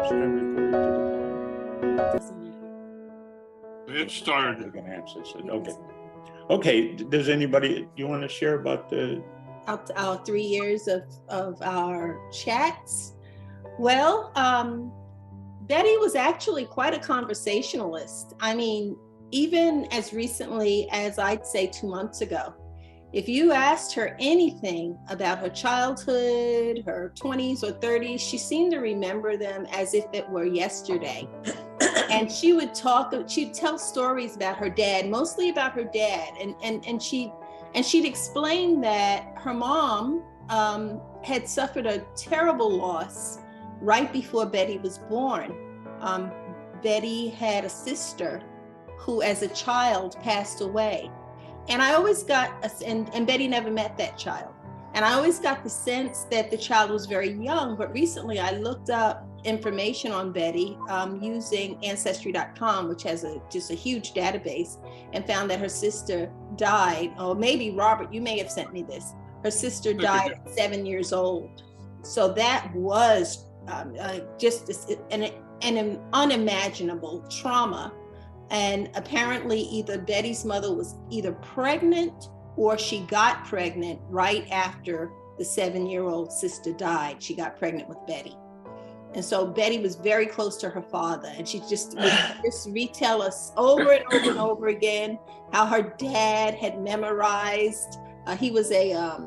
question referred to the phone? It started. You can answer it. Okay. Okay. Does anybody, you want to share about our 3 years of our chats? Well, Betty was actually quite a conversationalist. I mean, even as recently as I'd say 2 months ago, if you asked her anything about her childhood, her 20s or 30s, she seemed to remember them as if it were yesterday. And she would she'd tell stories about her dad, mostly about her dad. And she'd explain that her mom had suffered a terrible loss right before Betty was born. Betty had a sister who as a child passed away. And I always got, and Betty never met that child. And I always got the sense that the child was very young, but recently I looked up information on Betty using Ancestry.com, which has just a huge database, and found that her sister died, or maybe Robert, you may have sent me this. Her sister died at 7 years old. So that was just an unimaginable trauma. And apparently either Betty's mother was either pregnant or she got pregnant right after the 7-year-old sister died. She got pregnant with Betty. And so Betty was very close to her father, and she would just retell us over and over and over again how her dad had memorized. He was a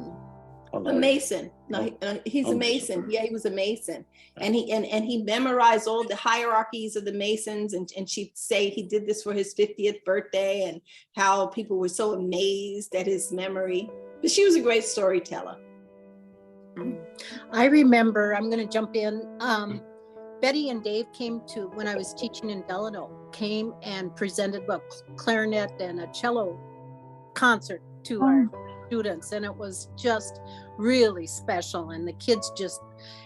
mason. No, he's a mason. Yeah, he was a mason, and he memorized all the hierarchies of the Masons. And she'd say he did this for his 50th birthday, and how people were so amazed at his memory. But she was a great storyteller. I remember, I'm going to jump in. Betty and Dave came to, when I was teaching in Delano, came and presented a clarinet and a cello concert to our students. And it was just really special. And the kids just,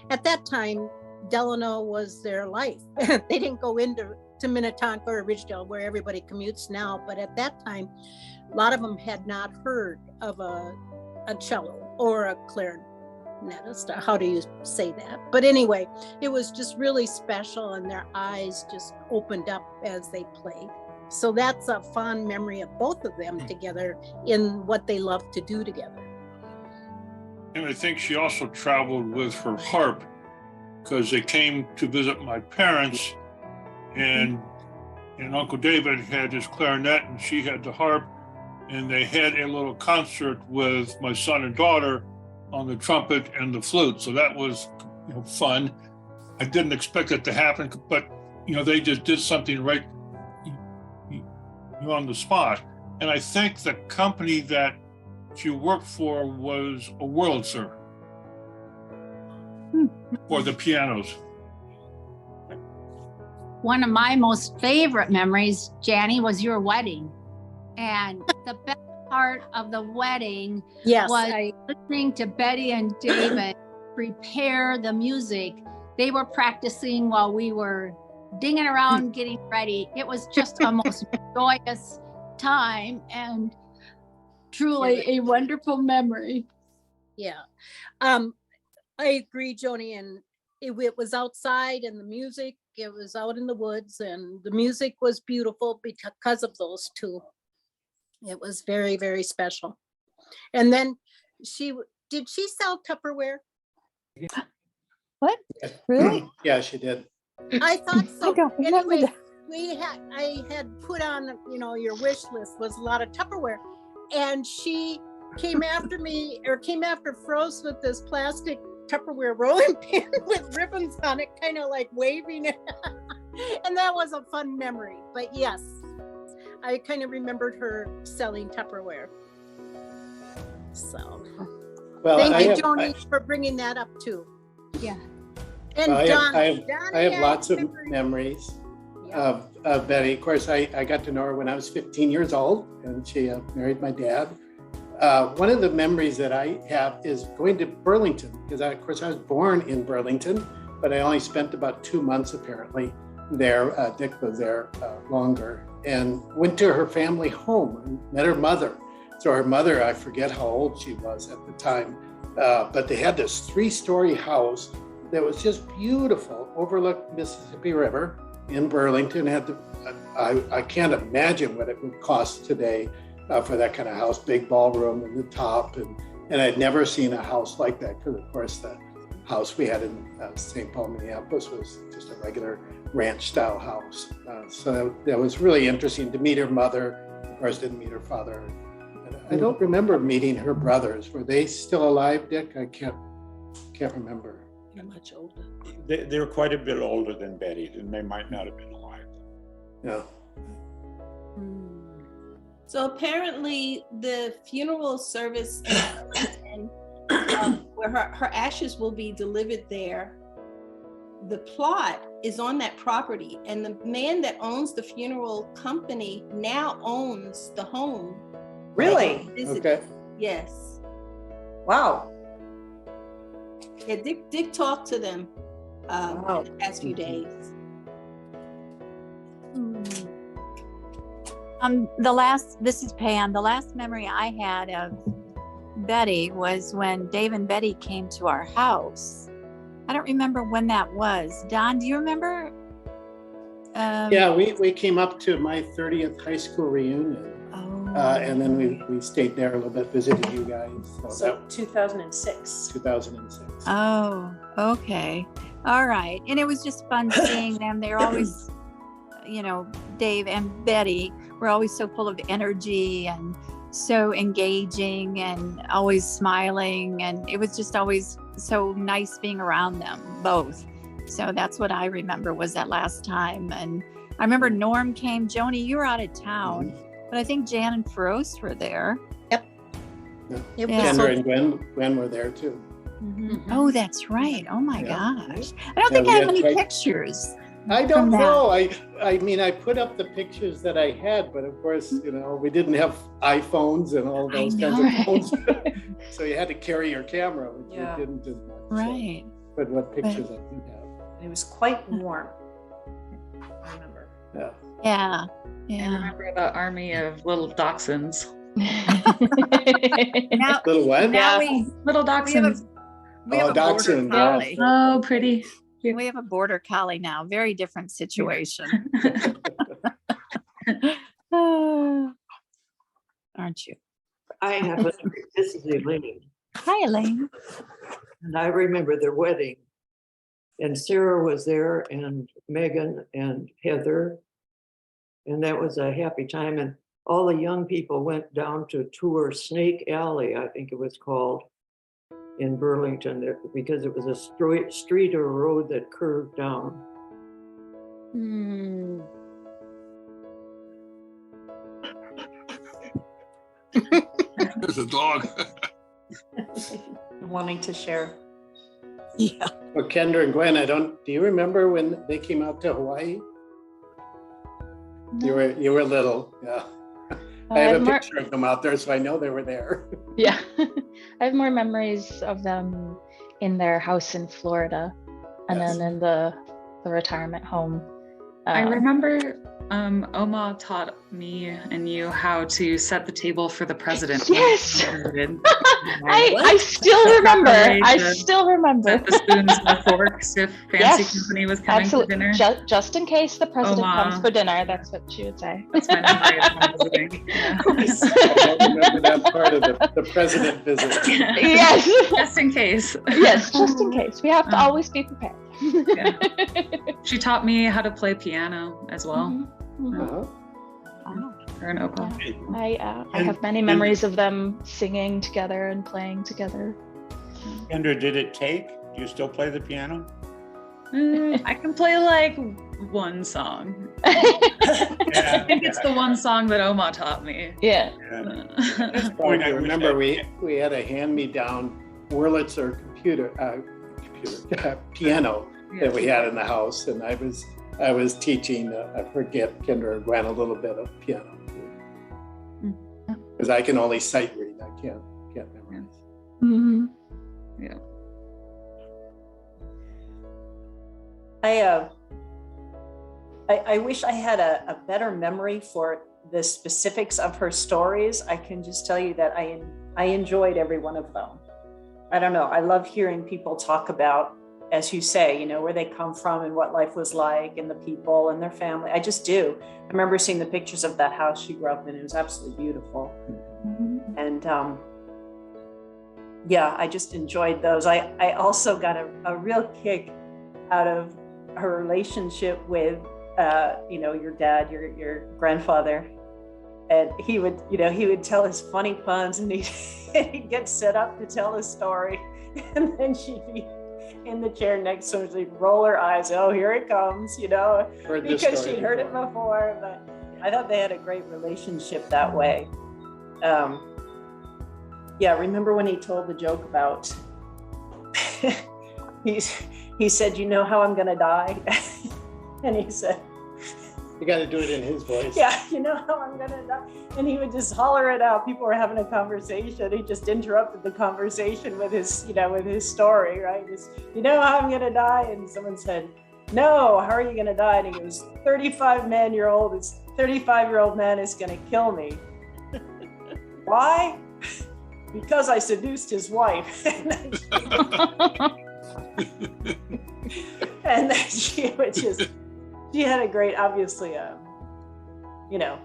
at that time, Delano was their life. They didn't go into Minnetonka or Ridgedale where everybody commutes now. But at that time, a lot of them had not heard of a cello or a clarinet. How do you say that? But anyway, it was just really special, and their eyes just opened up as they played. So that's a fond memory of both of them together in what they love to do together. And I think she also traveled with her harp, because they came to visit my parents, and Uncle David had his clarinet and she had the harp, and they had a little concert with my son and daughter on the trumpet and the flute. So that was, fun. I didn't expect it to happen, but they just did something right on the spot. And I think the company that she worked for was a Wurlitzer for the pianos. One of my most favorite memories, Janny, was your wedding. And the best part of the wedding was listening to Betty and David prepare the music. They were practicing while we were dinging around getting ready. It was just a most joyous time and truly a wonderful memory. Yeah. I agree, Joni, and it was outside, and the music, it was out in the woods, and the music was beautiful because of those two. It was very, very special. And then did she sell Tupperware? What? Really? Yeah, she did. I thought so. I don't remember anyway, that. I had put on, your wish list was a lot of Tupperware, and she came after Frost with this plastic Tupperware rolling pin with ribbons on it, kind of like waving it. And that was a fun memory. But yes, I kind of remembered her selling Tupperware. So, thank you, Joni, for bringing that up too. Yeah. And I have lots of memories of Betty. Of course, I got to know her when I was 15 years old, and she married my dad. One of the memories that I have is going to Burlington, because of course I was born in Burlington, but I only spent about 2 months apparently there. Dick was there longer, and went to her family home and met her mother. So her mother, I forget how old she was at the time, but they had this 3-story house that was just beautiful. overlooked Mississippi River in Burlington. I can't imagine what it would cost today for that kind of house, big ballroom in the top. And I'd never seen a house like that because, of course, the house we had in St. Paul, Minneapolis was just a regular ranch style house. So that was really interesting to meet her mother. Of course, didn't meet her father. And I don't remember meeting her brothers. Were they still alive, Dick? I can't remember. You're much older. They're quite a bit older than Betty, and they might not have been alive. Yeah. So apparently the funeral service in where her ashes will be delivered there, the plot is on that property, and the man that owns the funeral company now owns the home. Really? Okay. Yes. Wow. Yeah, Dick talked to them Wow. in the past few days. This is Pam. The last memory I had of Betty was when Dave and Betty came to our house. I don't remember when that was. Don, do you remember? Yeah, we came up to my 30th high school reunion. And then we stayed there a little bit, visited you guys. So 2006. 2006. Oh, okay. All right. And it was just fun seeing them. They're always, Dave and Betty were always so full of energy and so engaging and always smiling. And it was just always so nice being around them both. So that's what I remember was that last time. And I remember Norm came. Joni, you were out of town. But I think Jan and Feroz were there. Yep. Yeah. Yeah. Kendra and Gwen were there too. Mm-hmm. Oh, that's right. Oh my gosh. I don't Yeah, think we I have had any quite- pictures. I don't From that. know. I mean, I put up the pictures that I had, but of course, we didn't have iPhones and all those kinds know. of phones. So you had to carry your camera, which Yeah. we didn't as much. Right. But what pictures I do have. It was quite warm. I remember. Yeah. Yeah. I Yeah. remember the army of little dachshunds. Now, Little what? now Little dachshunds. we have a border dachshund, yeah. collie. Oh, pretty. We have a border collie now. Very different situation. Aren't you? I have a, this is Elaine, Hi, Elaine. and I remember their wedding. And Sarah was there, and Megan and Heather. And that was a happy time. And all the young people went down to tour Snake Alley, I think it was called, in Burlington, because it was a street or a road that curved down. There's a dog. Wanting to share. Yeah. Well, Kendra and Gwen, do you remember when they came out to Hawaii? You were little, yeah. I have a picture of them out there, so I know they were there. Yeah, I have more memories of them in their house in Florida, and Yes. then in the retirement home. I remember Oma taught me and you how to set the table for the president. Yes. I I still remember. I Preparation. still remember. set the spoons and the forks if fancy Yes, company was coming Absolutely. for dinner. Just in case the president Oma. comes for dinner, that's what she would say. That's my memory of my visiting. Yeah. I don't remember that part of the president visit. Yes. Just in case. Yes, just in case. We have to Um, always be prepared. Yeah. She taught me how to play piano as well. Mhm. Uh-huh. Her and Opa. I have many memories of them singing together and playing together. Kendra, did it take? Do you still play the piano? I can play like one song. Yeah, I think it's the one song that Oma taught me. Yeah. At this point, I I wish remember I- we had a hand-me-down Wurlitzer piano that we had in the house, and I was teaching, I forget, Kendra and Gwen a little bit of piano. Because I can only sight read, I can't memorize. Mhm. Yeah. I wish I had a better memory for the specifics of her stories. I can just tell you that I enjoyed every one of them. I don't know. I love hearing people talk about as you say, you know, where they come from and what life was like and the people and their family. I just do. I remember seeing the pictures of that house she grew up in. It was absolutely beautiful. And yeah, I just enjoyed those. I also got a real kick out of her relationship with, you know, your dad, your grandfather. And he would tell his funny puns, and he'd get set up to tell his story. And then she'd be in the chair next to him, she'd roll her eyes, oh, here it comes, you know, because she'd heard it before. But I thought they had a great relationship that way. Yeah, remember when he told the joke about, he said, you know how I'm gonna die? And he said, You got to do it in his voice. yeah, you know how I'm gonna die? And he would just holler it out. People were having a conversation. He just interrupted the conversation with his, you know, with his story, right? Just, you know how I'm gonna die? And someone said, no, how are you gonna die? And he goes, 35-year-old man is gonna kill me. Why? Because I seduced his wife. And then she would just, she had a great, obviously, you know,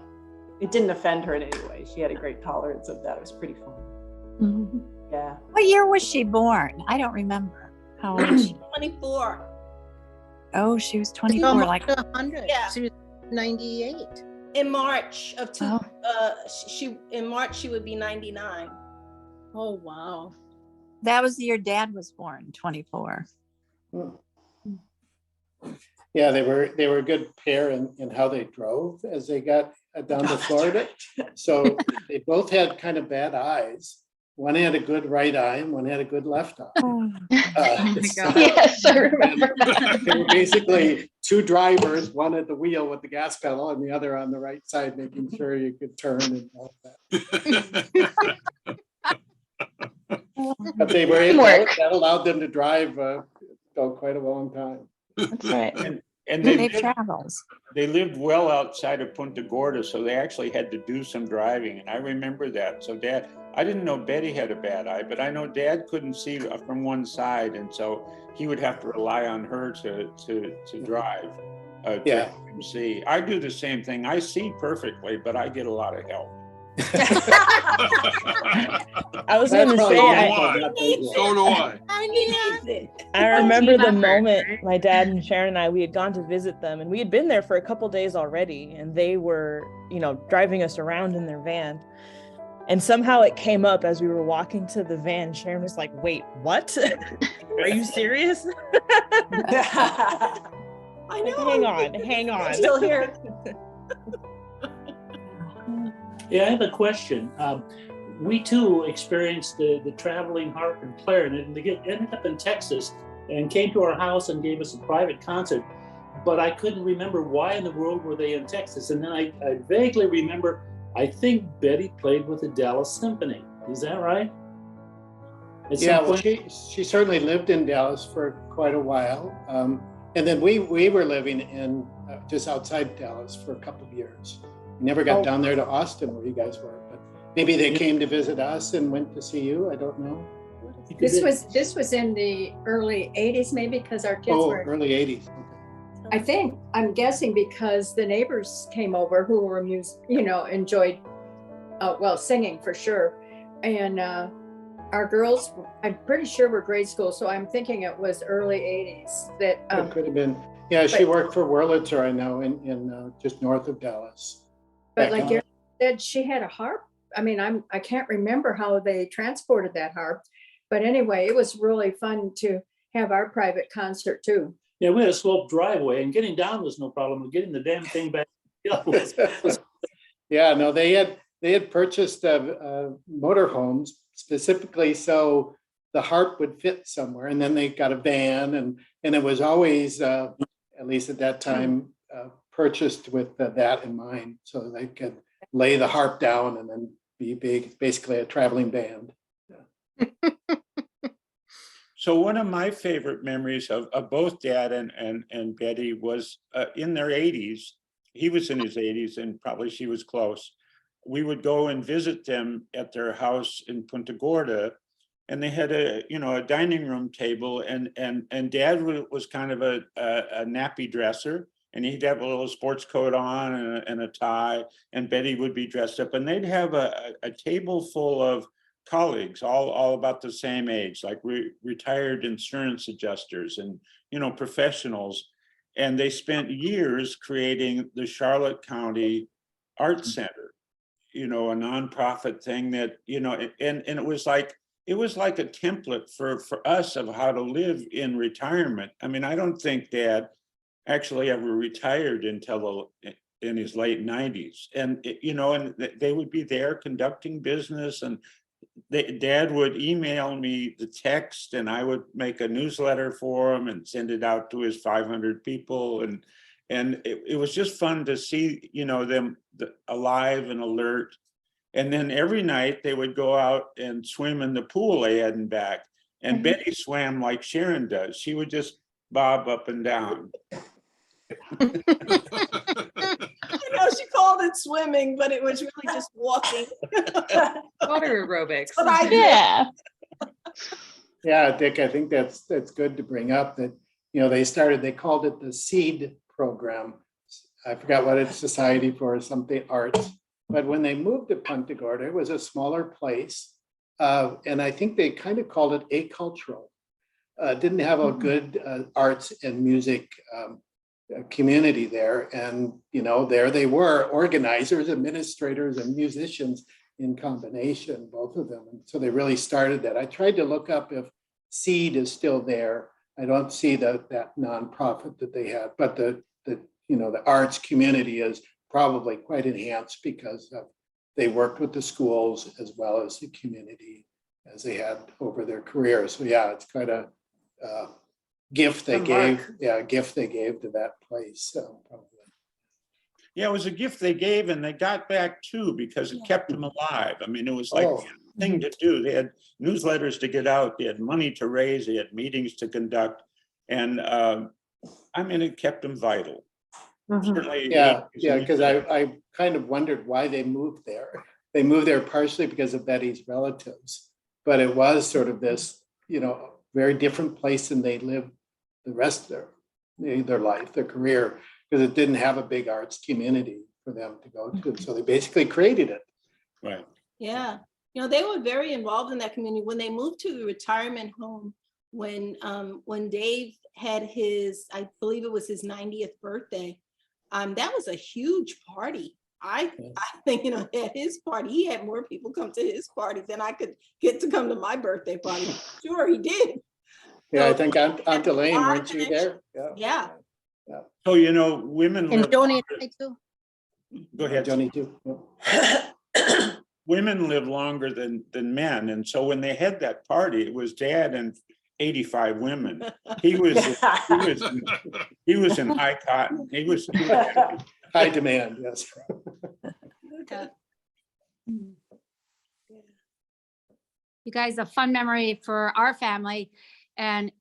it didn't offend her in any way. She had a great tolerance of that. It was pretty fun. Mm-hmm. Yeah. What year was she born? I don't remember. How old was she? 24. Oh, she was 24. Almost Like 100. Yeah. She was 98. In March of two, Oh. in March she would be 99. Oh, wow. that was the year Dad was born, 24. Yeah, they were a good pair in how they drove as they got down to Florida. So they both had kind of bad eyes. One had a good right eye and one had a good left eye. Oh my God. Yes, I remember. They were basically two drivers, one at the wheel with the gas pedal and the other on the right side, making sure you could turn and all that. But they were able, that allowed them to drive quite a long time. That's right. And They travels. they lived well outside of Punta Gorda, so they actually had to do some driving, and I remember that. So Dad, I didn't know Betty had a bad eye, but I know Dad couldn't see from one side, and so he would have to rely on her to drive. Yeah. To see. I do the same thing. I see perfectly, but I get a lot of help. I was going to say, So do I. I remember the moment my dad and Sharon and I, we had gone to visit them, and we had been there for a couple days already, and they were, you know, driving us around in their van. And somehow it came up as we were walking to the van. Sharon was like, wait, what? Are you serious? I know. Hang on. I'm still here. Yeah, I have a question. We too experienced the traveling harp and clarinet, and they ended up in Texas and came to our house and gave us a private concert. But I couldn't remember why in the world were they in Texas. And then I vaguely remember, I think Betty played with the Dallas Symphony. Is that right? Yeah, well, she certainly lived in Dallas for quite a while. And then we were living in just outside Dallas for a couple of years. We never got down there to Austin where you guys were, but maybe they came to visit us and went to see you. I don't know. This was in the early 80s, maybe, because our kids were early 80s. Okay. I'm guessing because the neighbors came over who were enjoyed singing for sure. And our girls, I'm pretty sure were grade school, so I'm thinking it was early 80s that it could have been. Yeah, she worked for Wurlitzer, I know, in just north of Dallas. But like Erin said, she had a harp. I mean, I can't remember how they transported that harp, but anyway, it was really fun to have our private concert too. Yeah, we had a sloped driveway, and getting down was no problem. But getting the damn thing back was Yeah, no, they had purchased motorhomes specifically so the harp would fit somewhere, and then they got a van, and it was always, at least at that time, purchased with that in mind, so they could lay the harp down and then be basically a traveling band. Yeah. So one of my favorite memories of both Dad and Betty was in their 80s. He was in his 80s and probably she was close. We would go and visit them at their house in Punta Gorda, and they had a, you know, a dining room table, and Dad was kind of a nappy dresser, and he'd have a little sports coat on and a tie, and Betty would be dressed up, and they'd have a table full of colleagues, all about the same age, like retired insurance adjusters and, you know, professionals. And they spent years creating the Charlotte County Arts Center, you know, a nonprofit thing that, you know, and it was like a template for us of how to live in retirement. I mean, I don't think Dad actually ever retired until in his late 90s. And, you know, and they would be there conducting business, and Dad would email me the text, and I would make a newsletter for him and send it out to his 500 people. And it was just fun to see, you know, them alive and alert. And then every night they would go out and swim in the pool they had in back. And Betty swam like Sharon does. She would just bob up and down. I know she called it swimming, but it was really just walking. Water aerobics. But I did. Yeah. Yeah, Dick, I think that's good to bring up that, you know, they called it the SEED program. I forgot what it's, Society for something Arts. But when they moved to Punta Gorda, it was a smaller place. And I think they kind of called it acultural. Didn't have a good arts and music community there. And, you know, there they were, organizers, administrators, and musicians in combination, both of them. And so they really started that. I tried to look up if SEED is still there. I don't see that nonprofit that they had, but the you know, the arts community is probably quite enhanced because they worked with the schools as well as the community as they had over their career. So yeah, it's quite a gift they gave. Yeah, a gift they gave to that place. So probably. Yeah, it was a gift they gave, and they got back too because it kept them alive. I mean, it was like a thing to do. They had newsletters to get out, they had money to raise, they had meetings to conduct, and I mean, it kept them vital. Yeah, because I kind of wondered why they moved there. They moved there partially because of Betty's relatives, but it was sort of this, you know, very different place than they lived the rest of their life, their career, because it didn't have a big arts community for them to go to. So they basically created it. Right. Yeah. You know, they were very involved in that community. When they moved to the retirement home, when Dave had his, I believe it was his 90th birthday, that was a huge party. I think, you know, at his party, he had more people come to his party than I could get to come to my birthday party. Sure, he did. Yeah, so, I think Aunt Elaine, weren't you there? Yeah. So, you know, women And live Joni longer. too. Go ahead, Joni too. Women live longer than men, and so when they had that party, it was Dad and 85 women. He was in high cotton. He was high demand. Yes. You guys, a fun memory for our family, and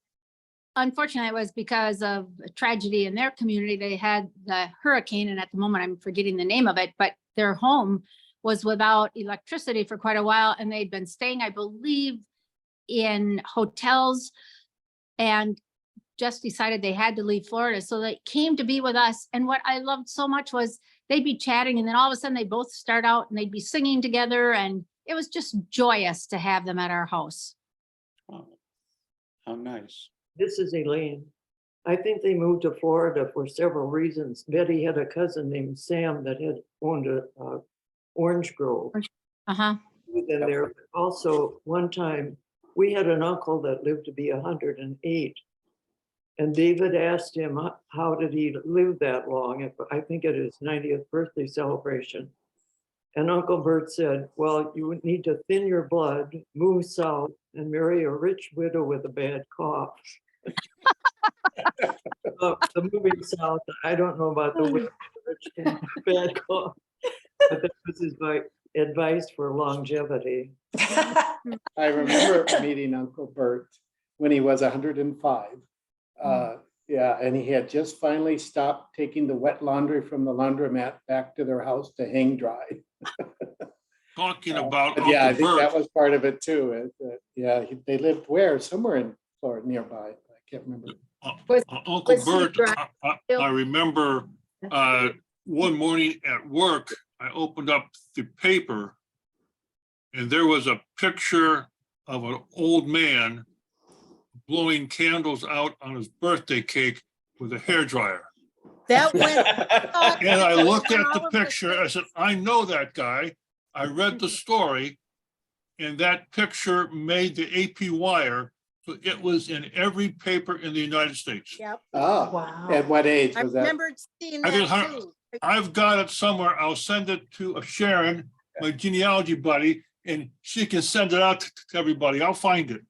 unfortunately it was because of a tragedy in their community. They had the hurricane, and at the moment I'm forgetting the name of it, but their home was without electricity for quite a while, and they'd been staying, I believe, in hotels, and just decided they had to leave Florida. So they came to be with us. And what I loved so much was they'd be chatting, and then all of a sudden they both start out and they'd be singing together, and it was just joyous to have them at our house. Oh, how nice. This is Elaine. I think they moved to Florida for several reasons. Betty had a cousin named Sam that had owned a orange grove. Uh-huh. And there also one time we had an uncle that lived to be 108. And David asked him, how did he live that long? I think at his 90th birthday celebration. And Uncle Bert said, well, you would need to thin your blood, move south, and marry a rich widow with a bad cough. The moving south, I don't know about the widow with a rich bad cough, but that was his advice for longevity. I remember meeting Uncle Bert when he was 105. Yeah, and he had just finally stopped taking the wet laundry from the laundromat back to their house to hang dry. talking about But yeah, I Uncle think that Bert. was part of it too. Yeah, they lived where? Somewhere in Florida nearby. I can't remember. Uncle was he Bert, driving I remember one morning at work, I opened up the paper and there was a picture of an old man blowing candles out on his birthday cake with a hairdryer. That went. And I looked at the picture, I said, I know that guy. I read the story and that picture made the AP wire. So it was in every paper in the United States. Yep. Oh, Wow. at what age I was that? remember seeing I that think too. I've got it somewhere. I'll send it to Sharon, my genealogy buddy, and she can send it out to everybody. I'll find it.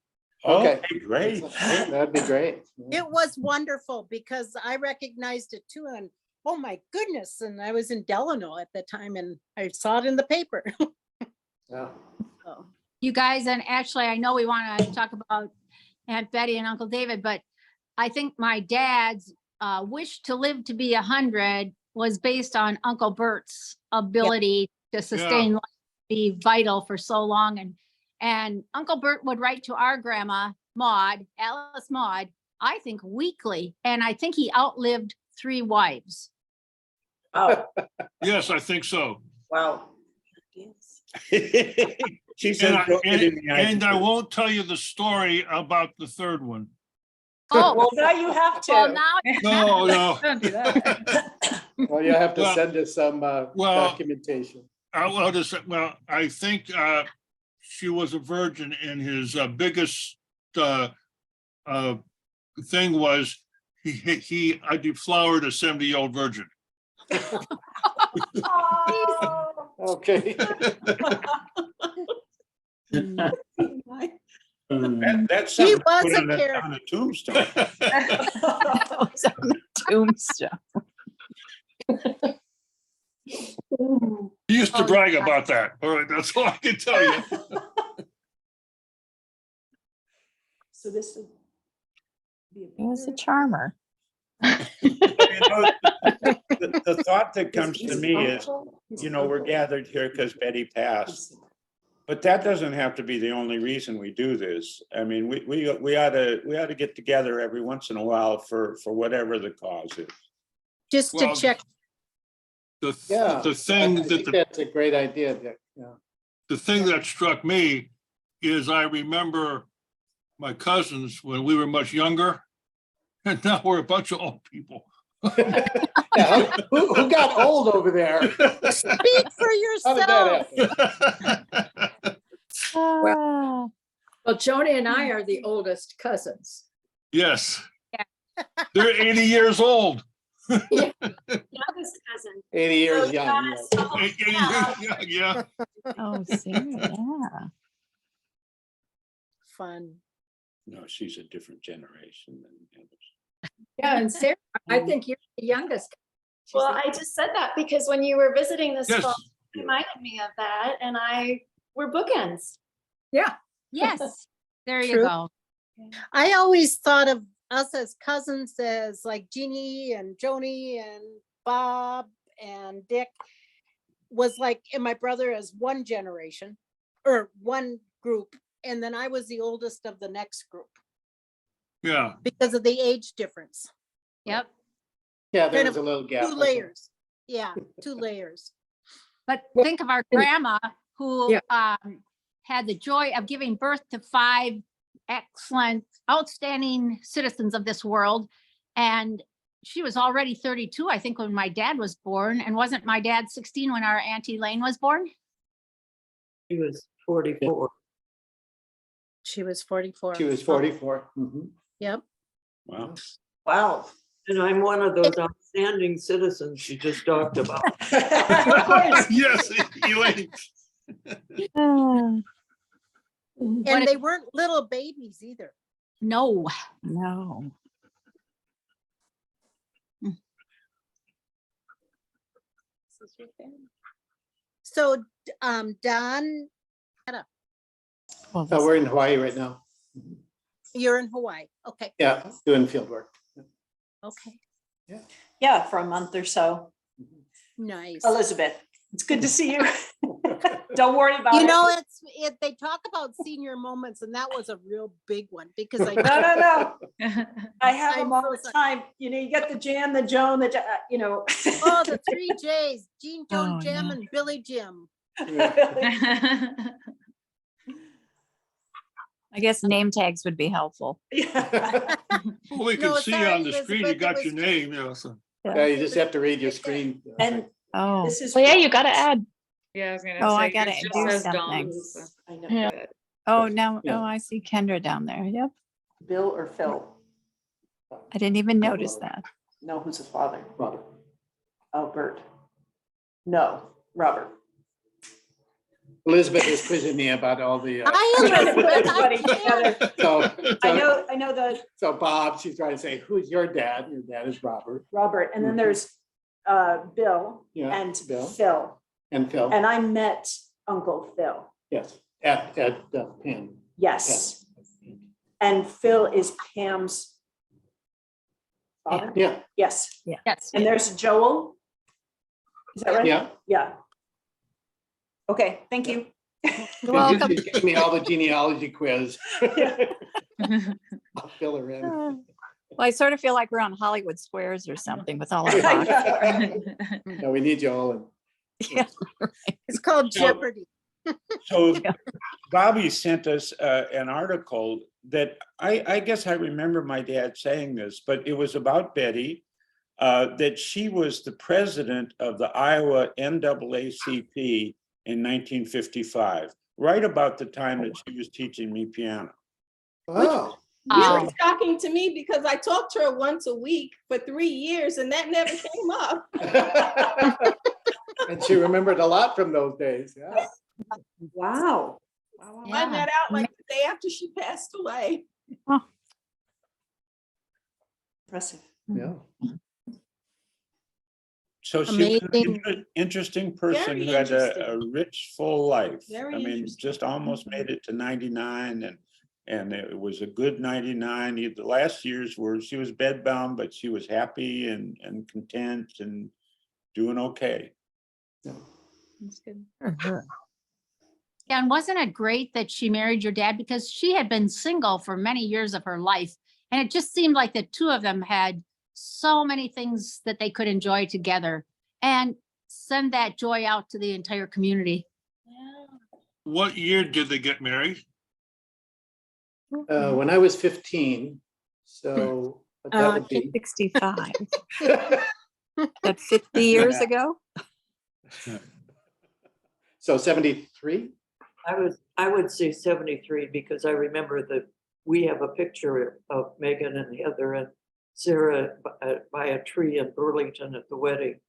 Okay, great. that'd be great. It was wonderful because I recognized it too. And oh my goodness. And I was in Delano at the time and I saw it in the paper. Yeah. So, You guys, and actually, I know we want to talk about Aunt Betty and Uncle David, but I think my dad's wish to live to be 100 was based on Uncle Bert's ability to sustain life, be vital for so long. And Uncle Bert would write to our grandma, Maud, Alice Maud, I think weekly. And I think he outlived 3 wives. Oh, Yes, I think so. wow. She said, And I won't tell you the story about the third one. Oh, Well, now you have to. well, now No. Don't do that. Well, you have to Well- send us some documentation. I think she was a virgin, and his biggest thing was I deflowered a 70-year-old virgin. Okay. That's He something was put a on character. on a tombstone. That was on the tombstone. He used to brag about that. All right, that's all I can tell you. So this would be. He was a charmer. The thought that comes to me is, we're gathered here because Betty passed. But that doesn't have to be the only reason we do this. I mean, we ought to get together every once in a while for whatever the cause is. just to Well, check. The I thing that think that's a great idea, Dick. Yeah. the thing that struck me is I remember my cousins when we were much younger, and now we're a bunch of old people. Yeah, who got old over there? Speak for How did that yourself. happen? Ah, Well, Joni and I are the oldest cousins. Yes. They're 80 years old. Youngest cousin. 80 years Oh, young. yes. Yes. Oh, 80 yeah. years young, yeah. oh, Sarah, yeah. Fun. No, she's a different generation than the others. Yeah, and Sarah, I think you're the youngest. Well, I just said that because when you were visiting this Yes. fall, it reminded me of that, and we're bookends. Yeah. yes, there you True. go. I always thought of us as cousins as like Jeannie and Joni and Bob and Dick was like, and my brother as one generation or one group. And then I was the oldest of the next group Yeah. because of the age difference. Yep. Yeah, there Kind was of a little gap. Two layers. Yeah, 2 layers. But think of our grandma who had the joy of giving birth to 5 excellent, outstanding citizens of this world. And she was already 32, I think, when my dad was born. And wasn't my dad 16 when our Auntie Elaine was born? He was 44. She was 44. She was 44. Mhm. Yep. Wow. Wow. And I'm one of those outstanding citizens you just talked about. Of course. Yes, Elaine. Ah, And they weren't little babies either. No. no. So, Don, Well, So we're in Hawaii right now. you're in Hawaii. Okay. Yeah, doing field work. Okay. Yeah, for a month or so. Nice. Elizabeth. It's good to see you. Don't worry about You it. know, they talk about senior moments, and that was a real big one because I No. I have I'm them all so the sorry. time. You know, you got the Jan, the Joan, you know. Oh, the 3 J's, Jean, Joan, Oh, Jim, yeah. and Billy Jim. I guess name tags would be helpful. Well, we can No, see sorry, on the screen, you Elizabeth, it got was your name, yeah, so. Yeah, you just have to read your screen. And Oh, this is Well, yeah, you gotta add. Yeah, I was gonna oh, say, I gotta yours just do says something. Dawn, so. I know. Yeah. Oh, now, Yeah. oh, I see Kendra down there. Yep. Bill or Phil? I didn't even notice that. No, who's his father? Robert. Oh, Bert. No, Robert. Elizabeth is quizzing me about all the. I Trying to put am. everybody together. So, I know the so Bob, she's trying to say, who's your dad? Your dad is Robert. Robert, and then there's Bill Yeah, and Bill. Phil. And Phil. And I met Uncle Phil. Yes, at Penn. Yes. And Phil is Pam's father? Yeah. Yes. Yeah. Yes. And there's Joel. Is that right? Yeah. Yeah. Okay, thank you. You're welcome. She gave me all the genealogy quiz. I'll fill her in. Well, I sort of feel like we're on Hollywood Squares or something with all our boxes. No, we need you all. Yeah, It's called Jeopardy. So Bobby sent us an article that I guess I remember my dad saying this, but it was about Betty, that she was the president of the Iowa NAACP in 1955, right about the time that she was teaching me piano. Wow. Really shocking to me because I talked to her once a week for 3 years and that never came up. And she remembered a lot from those days. Yeah. Wow. Find that out like the day after she passed away. Oh. Impressive. Yeah. So she was Amazing. an interesting person Very who had interesting. a rich, full life. Very I mean, interesting. just almost made it to 99, and it was a good 99. The last years were, she was bedbound, but she was happy and content and doing okay. That's good. Yeah, and wasn't it great that she married your dad? Because she had been single for many years of her life. And it just seemed like the two of them had so many things that they could enjoy together and send that joy out to the entire community. What year did they get married? When I was 15, so that would be 65. That 50 years ago? So 73? I would say 73 because I remember that we have a picture of Megan and Heather and Sarah by a tree in Burlington at the wedding.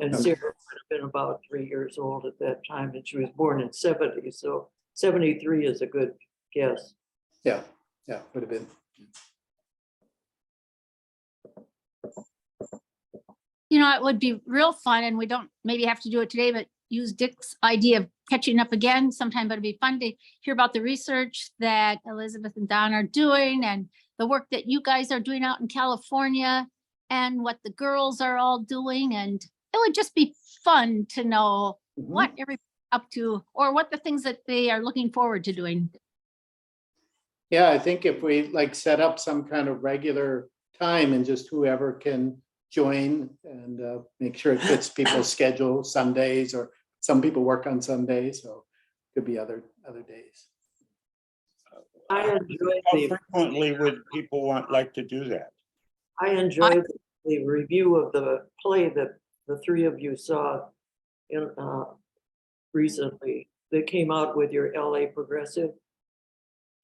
And Sarah would have been about 3 years old at that time, and she was born in 70. So 73 is a good guess. Yeah, would have been. You know, it would be real fun, and we don't maybe have to do it today, but use Dick's idea of catching up again sometime, but it'd be fun to hear about the research that Elizabeth and Don are doing and the work that you guys are doing out in California and what the girls are all doing. And it would just be fun to know what everybody's up to or what the things that they are looking forward to doing. Yeah, I think if we like set up some kind of regular time and just whoever can join and make sure it fits people's schedule, Sundays, or some people work on Sundays, so could be other days. I enjoyed How frequently would people like to do that? I enjoyed the review of the play that the three of you saw in recently. That came out with your LA Progressive.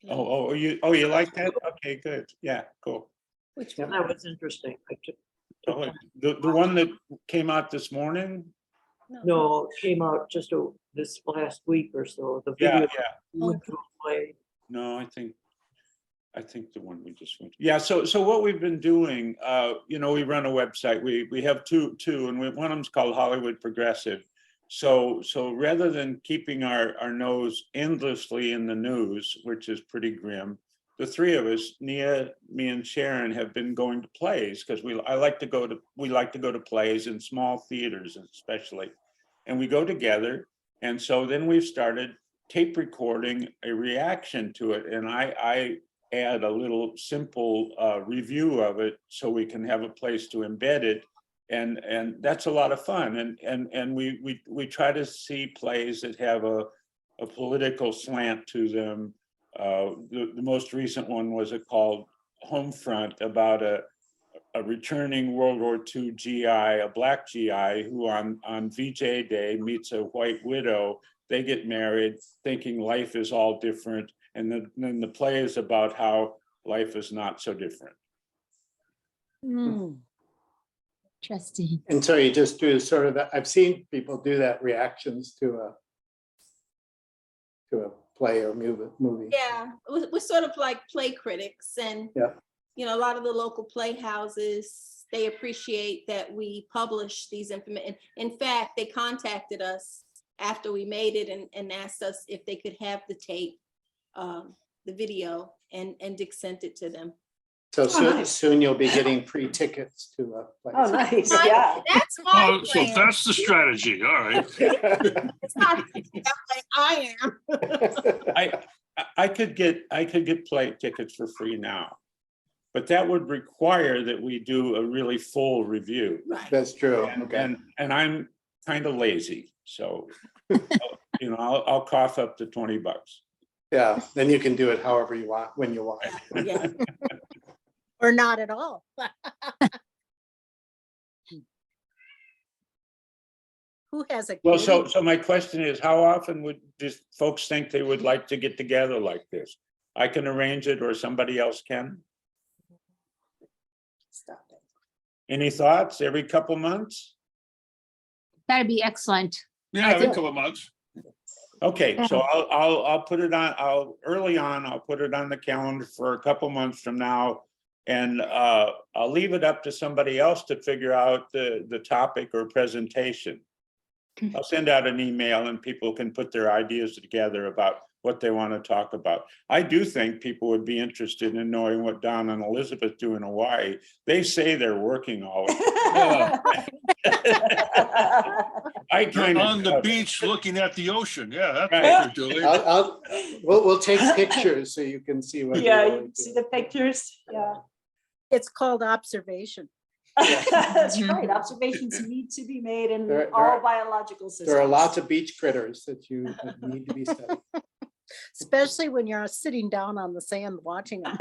You like that? Okay, good. Yeah, cool. Which one? That was interesting. The one that came out this morning? No, it came out just this last week or so. The Yeah, video yeah. went to a play. No, I think the one we just went. Yeah. So what we've been doing, we run a website. We have two, and one of them's called Hollywood Progressive. So rather than keeping our nose endlessly in the news, which is pretty grim, the three of us, Nia, me, and Sharon, have been going to plays because we like to go to plays in small theaters, especially. and we go together. And so then we've started tape recording a reaction to it. And I add a little simple review of it so we can have a place to embed it. And that's a lot of fun. And we try to see plays that have a political slant to them. The most recent one was called Homefront, about a returning World War II GI, a black GI, who on VJ Day meets a white widow. They get married thinking life is all different. And then the play is about how life is not so different. Interesting. And so you just do sort of, I've seen people do that, reactions to a play or movie. Yeah, we're sort of like play critics, and Yeah. you know, a lot of the local playhouses, they appreciate that we publish these information. In fact, they contacted us after we made it and asked us if they could have the tape, the video, and Dick sent it to them. So soon you'll be getting free tickets to a place. Oh, nice. Yeah. That's my So that's the strategy. All right. It's not I am. I could get play tickets for free now, but that would require that we do a really full review. Right. That's true. And I'm kind of lazy, so you know, I'll cough up to $20. Yeah, then you can do it however you want, when you want. Yeah. Or not at all. Who has a Well, kid? so my question is, how often would just folks think they would like to get together like this? I can arrange it, or somebody else can? Stop it. Any thoughts? Every couple months? That'd be excellent. Yeah, every couple of months. Okay, so I'll put it on, early on, I'll put it on the calendar for a couple months from now. And I'll leave it up to somebody else to figure out the topic or presentation. I'll send out an email and people can put their ideas together about what they want to talk about. I do think people would be interested in knowing what Don and Elizabeth do in Hawaii. They say they're working all Yeah. I kind of on the beach looking at the ocean. Yeah, that's what they're doing. We'll take pictures so you can see what. Yeah, they're you really see doing. the pictures. Yeah. It's called observation. That's right. Observations need to be made in There all are- biological systems. There are lots of beach critters that need to be studied. Especially when you're sitting down on the sand watching them.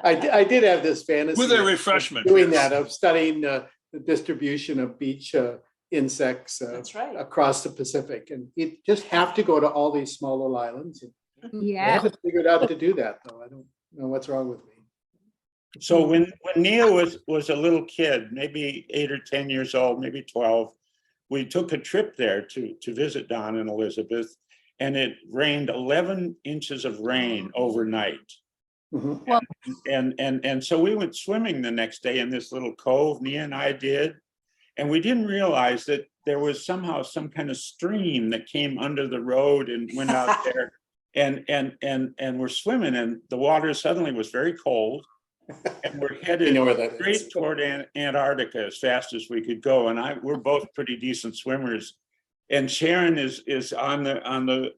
I did have this fantasy With a of refreshment. doing yes. that, of studying the distribution of beach insects That's right. across the Pacific, and you just have to go to all these small little islands. I Yeah. haven't figured out to do that though. I don't know what's wrong with me. So when Nia was a little kid, maybe 8 or 10 years old, maybe 12, we took a trip there to visit Don and Elizabeth, and it rained 11 inches of rain overnight. Mhm. Well, And so we went swimming the next day in this little cove, Nia and I did, and we didn't realize that there was somehow some kind of stream that came under the road and went out there, and we're swimming, and the water suddenly was very cold. And we're headed know where that straight is. toward Antarctica as fast as we could go. And we're both pretty decent swimmers. And Sharon is on the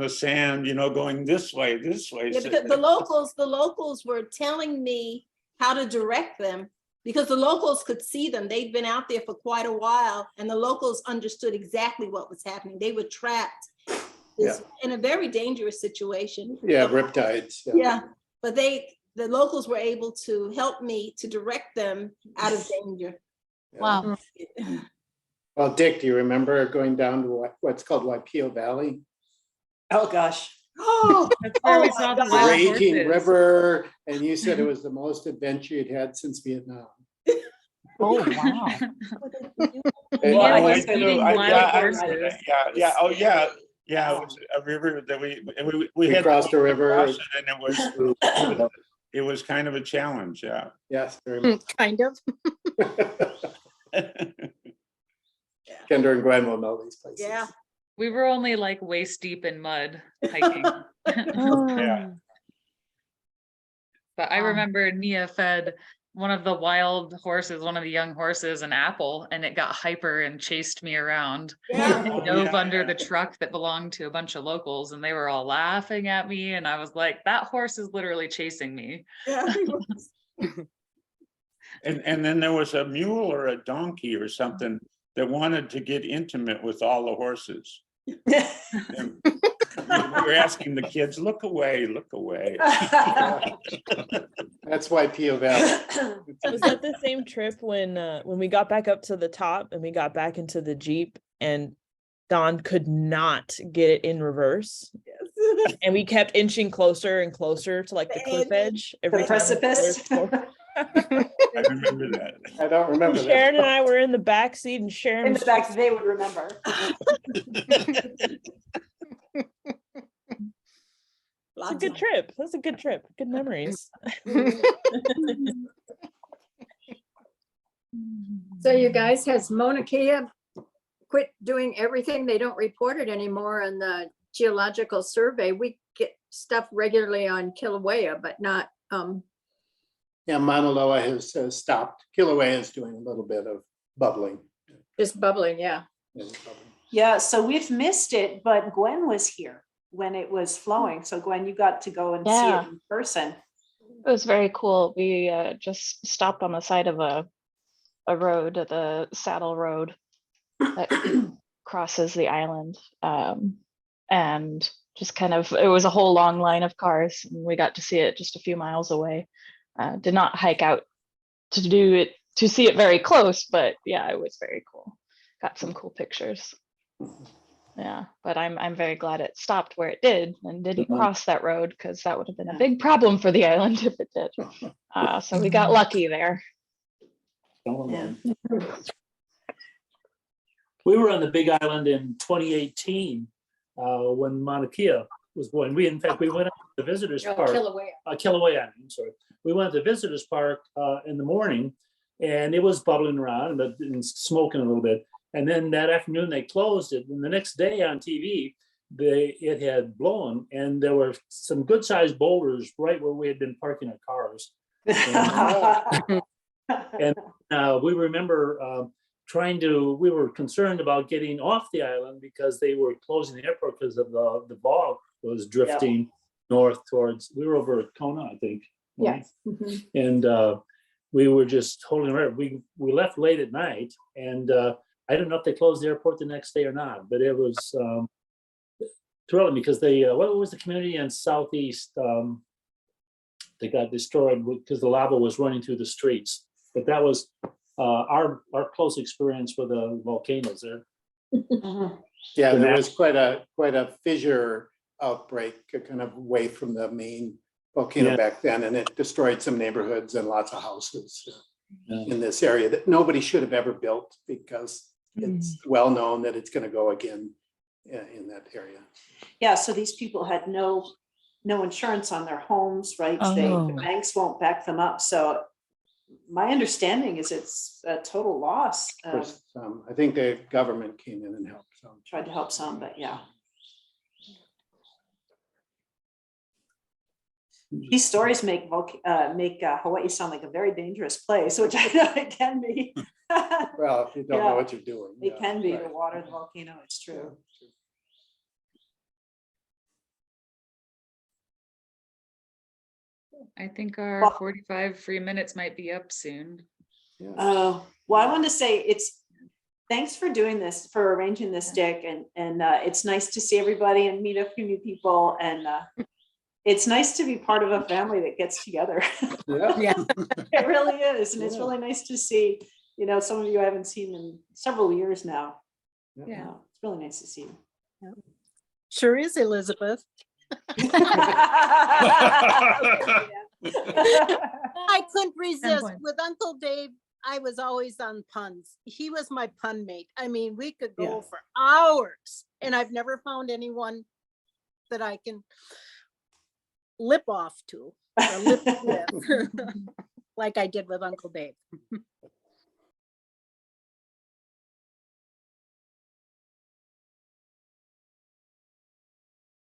sand, you know, going this way. Yeah, because the locals were telling me how to direct them, because the locals could see them. They'd been out there for quite a while, and the locals understood exactly what was happening. They were trapped in a very dangerous situation. Yeah, riptides. Yeah, but the locals were able to help me to direct them out of danger. Wow. Well, Dick, do you remember going down to what's called Waipio Valley? Oh gosh. Oh, That's where we saw the wild Raging horses. river, and you said it was the most adventure you'd had since Vietnam. Oh, wow. And- Yeah, Oh, we're I do. eating I- wild yeah, I- horses. yeah. Oh, yeah. Yeah, it was a river that we We had crossed to a river. cross it, and it was kind of a challenge. Yeah. Yes, very much. Kind of. Kendra and Gwen will know these places. yeah. We were only like waist deep in mud hiking. Yeah. But I remember Nia fed one of the wild horses, one of the young horses, an apple, and it got hyper and chased me around. Yeah. It dove under the truck that belonged to a bunch of locals, and they were all laughing at me. And I was like, that horse is literally chasing me. Yeah. And then there was a mule or a donkey or something that wanted to get intimate with all the horses. And we were asking the kids, look away, look away. That's why Pio Valley. Was that the same trip when we got back up to the top and we got back into the Jeep and Don could not get it in reverse? Yes. And we kept inching closer and closer to like the cliff edge. The precipice. I remember that. I don't remember that. Sharon and I were in the back seat, and Sharon In was the back, they would remember. It's a good trip. That's a good trip. Good memories. So you guys, has Mauna Kea quit doing everything? They don't report it anymore on the Geological Survey. We get stuff regularly on Kilauea, but not, Yeah, Mauna Loa has stopped. Kilauea is doing a little bit of bubbling. just bubbling, yeah. Yeah, so we've missed it, but Gwen was here when it was flowing. So Gwen, you got to go and see Yeah. it in person. It was very cool. We just stopped on the side of a road, the Saddle Road that crosses the island. And just kind of, it was a whole long line of cars, and we got to see it just a few miles away. Did not hike out to do it, to see it very close, but yeah, it was very cool. Got some cool pictures. Yeah, but I'm very glad it stopped where it did and didn't cross that road, because that would have been a big problem for the island if it did. So we got lucky there. Yeah. We were on the Big Island in 2018 when Mauna Kea was born. In fact, we went out to the visitors park. Kilauea. Kilauea, I'm sorry. We went to the visitors park in the morning, and it was bubbling around and smoking a little bit. And then that afternoon they closed it. And the next day on TV, it had blown, and there were some good sized boulders right where we had been parking our cars. And we remember we were concerned about getting off the island because they were closing the airport because of the bog was drifting north towards, we were over at Kona, I think. Yes. And we were just holding around. We left late at night, and I don't know if they closed the airport the next day or not, but it was thrilling because what was the community in Southeast? They got destroyed because the lava was running through the streets. But that was our close experience with the volcanoes there. Yeah, there was quite a fissure outbreak kind of away from the main volcano back then, and it destroyed some neighborhoods and lots of houses in this area that nobody should have ever built, because it's well known that it's going to go again in that area. Yeah, so these people had no insurance on their homes, right? The banks won't back them up. So my understanding is it's a total loss. Of course, I think the government came in and helped some. Tried to help some, but yeah. These stories make Hawaii sound like a very dangerous place, which I know it can be. Well, if you don't know what you're doing. It can be to water the volcano, it's true. I think our 45 free minutes might be up soon. Well, I wanted to say thanks for doing this, for arranging this, Dick, and it's nice to see everybody and meet a few new people, and it's nice to be part of a family that gets together. Yeah. It really is, and it's really nice to see, some of you I haven't seen in several years now. Yeah, it's really nice to see you. Yeah. Sure is, Elizabeth. I couldn't resist. With Uncle Dave, I was always on puns. He was my pun mate. I mean, we could go for hours, and I've never found anyone that I can lip off to, or lip with, like I did with Uncle Dave.